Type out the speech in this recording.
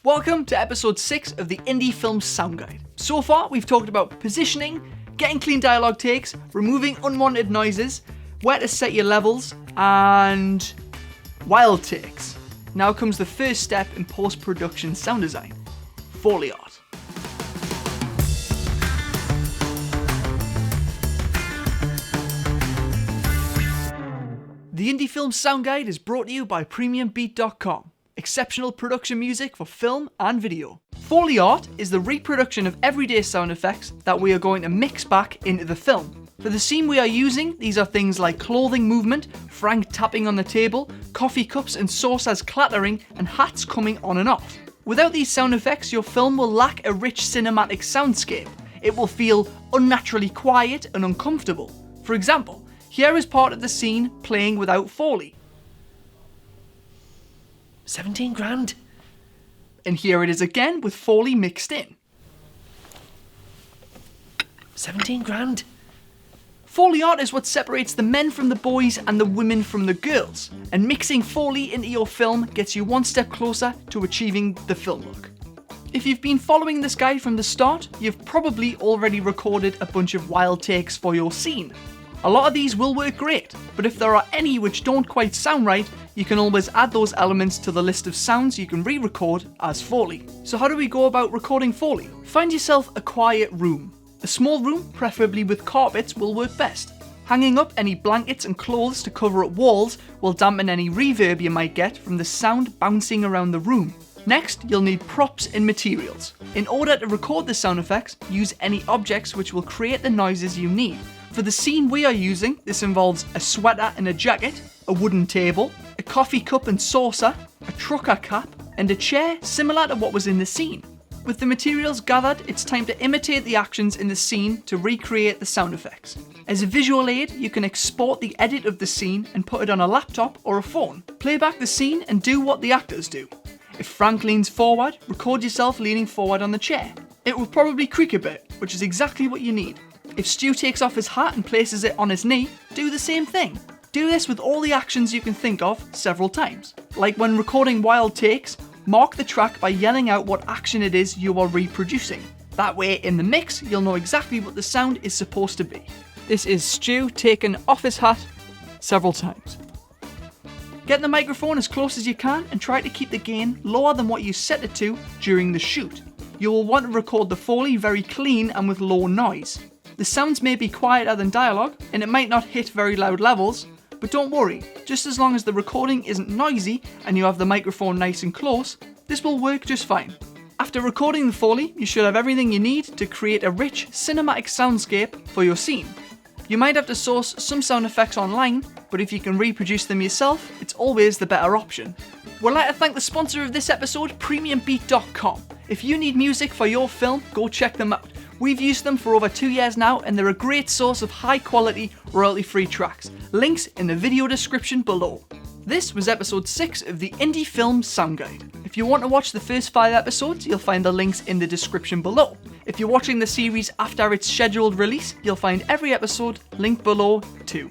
Welcome to episode 6 of the Indie Film Sound Guide. So far, we've talked about positioning, getting clean dialogue takes, removing unwanted noises, where to set your levels, and wild takes. Now comes the first step in post-production sound design, Foley art. The Indie Film Sound Guide is brought to you by PremiumBeat.com. Exceptional production music for film and video. Foley art is the reproduction of everyday sound effects that we are going to mix back into the film. For the scene we are using, these are things like clothing movement, Frank tapping on the table, coffee cups and saucers clattering, and hats coming on and off. Without these sound effects, your film will lack a rich cinematic soundscape. It will feel unnaturally quiet and uncomfortable. For example, here is part of the scene playing without Foley. 17 grand. And here it is again with Foley mixed in. 17 grand. Foley art is what separates the men from the boys and the women from the girls. And mixing Foley into your film gets you one step closer to achieving the film look. If you've been following this guide from the start, you've probably already recorded a bunch of wild takes for your scene. A lot of these will work great, but if there are any which don't quite sound right, you can always add those elements to the list of sounds you can re-record as Foley. So how do we go about recording Foley? Find yourself a quiet room. A small room, preferably with carpets, will work best. Hanging up any blankets and clothes to cover up walls will dampen any reverb you might get from the sound bouncing around the room. Next, you'll need props and materials. In order to record the sound effects, use any objects which will create the noises you need. For the scene we are using, this involves a sweater and a jacket, a wooden table, a coffee cup and saucer, a trucker cap, and a chair similar to what was in the scene. With the materials gathered, it's time to imitate the actions in the scene to recreate the sound effects. As a visual aid, you can export the edit of the scene and put it on a laptop or a phone. Play back the scene and do what the actors do. If Frank leans forward, record yourself leaning forward on the chair. It will probably creak a bit, which is exactly what you need. If Stu takes off his hat and places it on his knee, do the same thing. Do this with all the actions you can think of several times. Like when recording wild takes, mark the track by yelling out what action it is you are reproducing. That way, in the mix, you'll know exactly what the sound is supposed to be. This is Stu taking off his hat several times. Get the microphone as close as you can and try to keep the gain lower than what you set it to during the shoot. You will want to record the Foley very clean and with low noise. The sounds may be quieter than dialogue, and it might not hit very loud levels, but don't worry, just as long as the recording isn't noisy and you have the microphone nice and close, this will work just fine. After recording the Foley, you should have everything you need to create a rich cinematic soundscape for your scene. You might have to source some sound effects online, but if you can reproduce them yourself, it's always the better option. We'd like to thank the sponsor of this episode, PremiumBeat.com. If you need music for your film, go check them out. We've used them for over 2 years now, and they're a great source of high quality, royalty-free tracks. Links in the video description below. This was episode 6 of the Indie Film Sound Guide. If you want to watch the first 5 episodes, you'll find the links in the description below. If you're watching the series after its scheduled release, you'll find every episode linked below too.